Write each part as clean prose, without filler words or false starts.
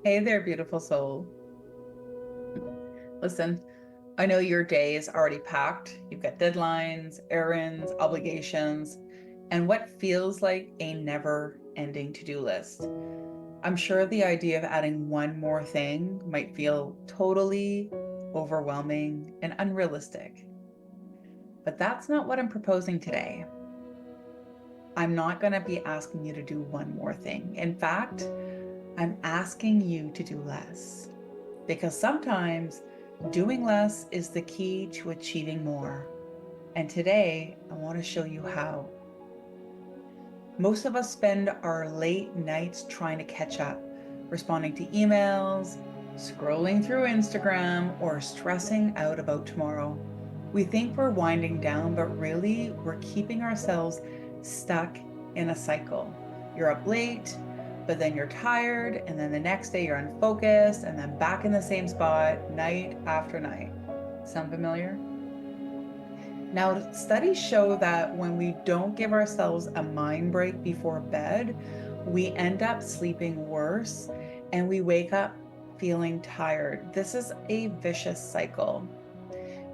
Hey there, beautiful soul. Listen, I know your day is already packed. You've got deadlines, errands, obligations, and what feels like a never-ending to-do list. I'm sure the idea of adding one more thing might feel totally overwhelming and unrealistic. But that's not what I'm proposing today. I'm not going to be asking you to do one more thing. In fact, I'm asking you to do less. Because sometimes doing less is the key to achieving more. And today, I want to show you how. Most of us spend our late nights trying to catch up, responding to emails, scrolling through Instagram, or stressing out about tomorrow. We think we're winding down, but really, we're keeping ourselves stuck in a cycle. You're up late, but then you're tired, and then the next day you're unfocused, and then back in the same spot night after night. Sound familiar? Now, studies show that when we don't give ourselves a mind break before bed, we end up sleeping worse and we wake up feeling tired. This is a vicious cycle.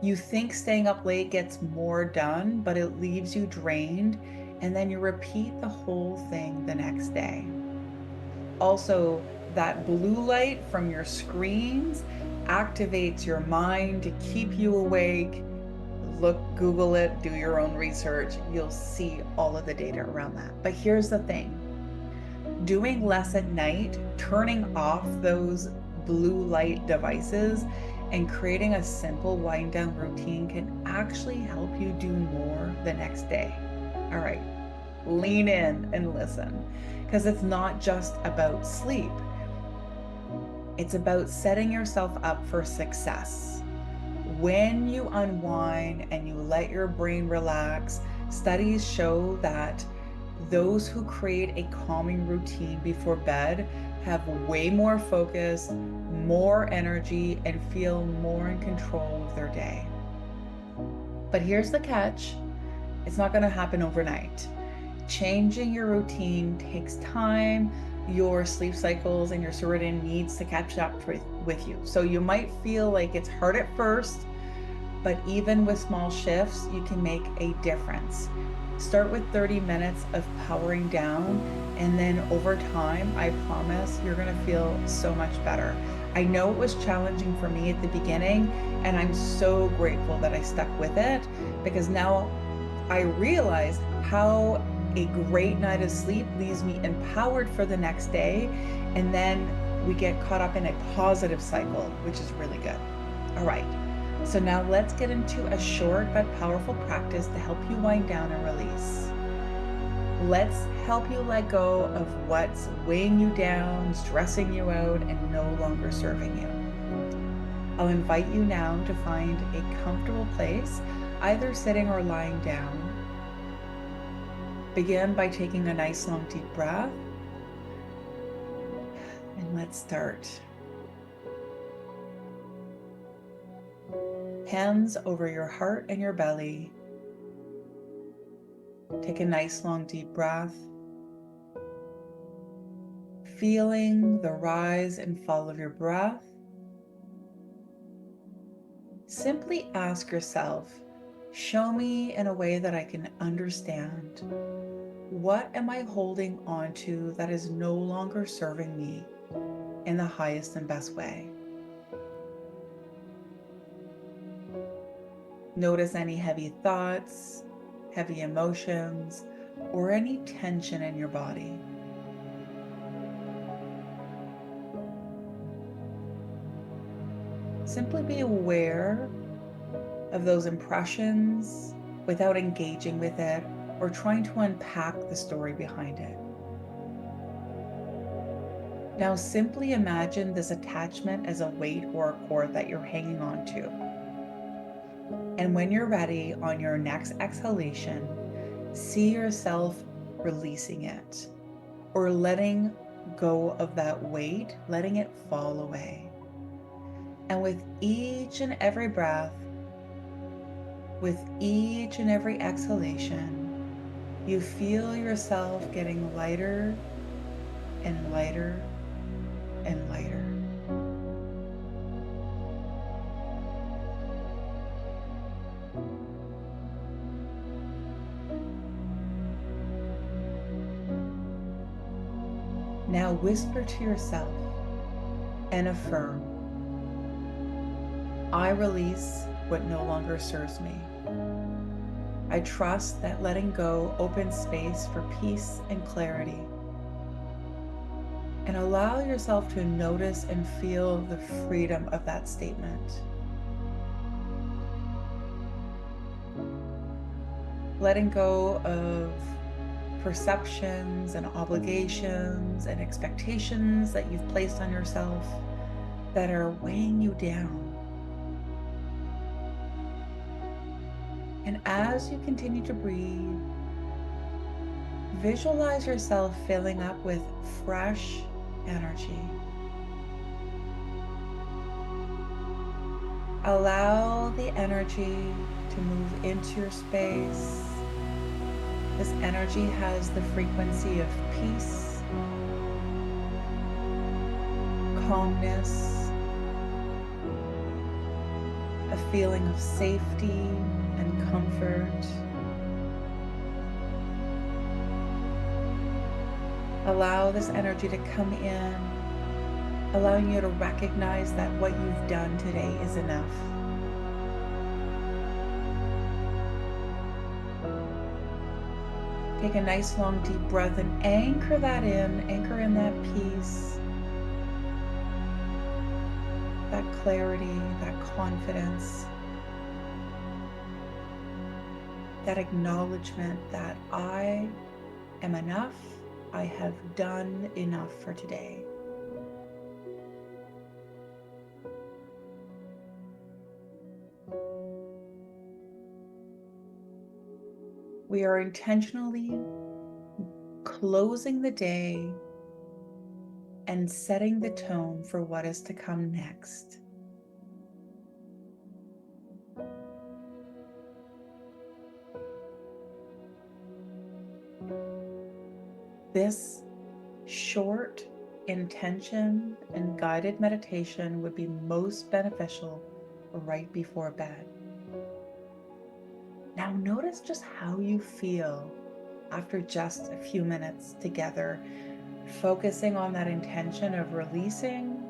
You think staying up late gets more done, but it leaves you drained, and then you repeat the whole thing the next day. Also, that blue light from your screens activates your mind to keep you awake. Look, Google it, do your own research. You'll see all of the data around that. But here's the thing. Doing less at night, turning off those blue light devices, and creating a simple wind down routine can actually help you do more the next day. All right, lean in and listen, because it's not just about sleep. It's about setting yourself up for success. When you unwind and you let your brain relax, studies show that those who create a calming routine before bed have way more focus, more energy, and feel more in control of their day. But here's the catch. It's not going to happen overnight. Changing your routine takes time. Your sleep cycles and your circadian needs to catch up with you. So you might feel like it's hard at first, but even with small shifts, you can make a difference. Start with 30 minutes of powering down, and then over time, I promise you're going to feel so much better. I know it was challenging for me at the beginning, and I'm so grateful that I stuck with it, because now I realize how a great night of sleep leaves me empowered for the next day, and then we get caught up in a positive cycle, which is really good. All right. So now let's get into a short but powerful practice to help you wind down and release. Let's help you let go of what's weighing you down, stressing you out, and no longer serving you. I'll invite you now to find a comfortable place, either sitting or lying down. Begin by taking a nice long deep breath. And let's start. Hands over your heart and your belly. Take a nice long deep breath. Feeling the rise and fall of your breath. Simply ask yourself, show me in a way that I can understand. What am I holding on to that is no longer serving me in the highest and best way? Notice any heavy thoughts, heavy emotions, or any tension in your body. Simply be aware of those impressions without engaging with it or trying to unpack the story behind it. Now simply imagine this attachment as a weight or a cord that you're hanging on to. And when you're ready, on your next exhalation, see yourself releasing it or letting go of that weight, letting it fall away. And with each and every breath, with each and every exhalation, you feel yourself getting lighter and lighter and lighter. Now whisper to yourself and affirm, I release what no longer serves me. I trust that letting go opens space for peace and clarity. And allow yourself to notice and feel the freedom of that statement. Letting go of perceptions and obligations and expectations that you've placed on yourself that are weighing you down. And as you continue to breathe, visualize yourself filling up with fresh energy. Allow the energy to move into your space. This energy has the frequency of peace, calmness, a feeling of safety and comfort. Allow this energy to come in, allowing you to recognize that what you've done today is enough. Take a nice long deep breath and anchor in that peace, that clarity, that confidence, that acknowledgement that I am enough, I have done enough for today. We are intentionally closing the day and setting the tone for what is to come next. This short intention and guided meditation would be most beneficial right before bed. Now notice just how you feel after just a few minutes together, focusing on that intention of releasing,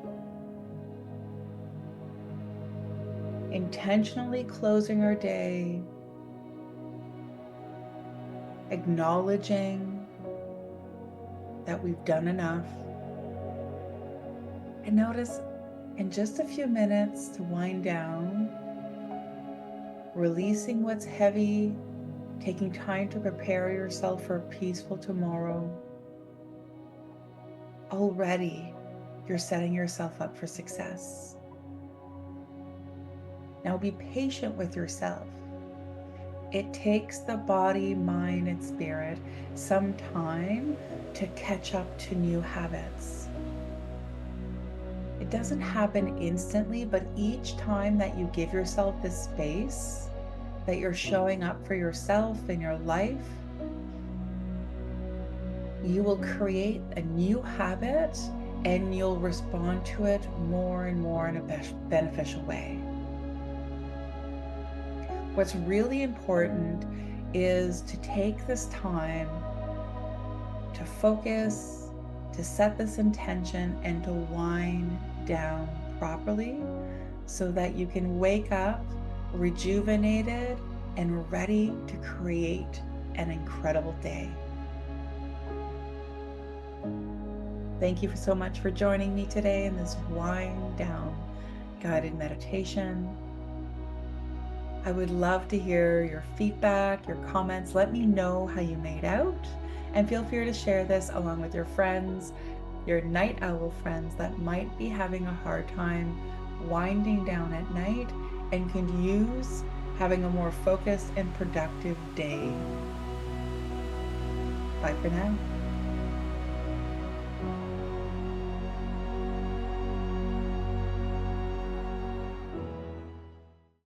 intentionally closing our day, acknowledging that we've done enough. And notice in just a few minutes to wind down, releasing what's heavy, taking time to prepare yourself for a peaceful tomorrow. Already, you're setting yourself up for success. Now be patient with yourself. It takes the body, mind, and spirit some time to catch up to new habits. It doesn't happen instantly, but each time that you give yourself the space, that you're showing up for yourself in your life, you will create a new habit and you'll respond to it more and more in a beneficial way. What's really important is to take this time to focus, to set this intention, and to wind down properly so that you can wake up rejuvenated and ready to create an incredible day. Thank you so much for joining me today in this wind down guided meditation. I would love to hear your feedback, your comments. Let me know how you made out, and feel free to share this along with your friends, your night owl friends that might be having a hard time winding down at night and can use having a more focused and productive day. Bye for now.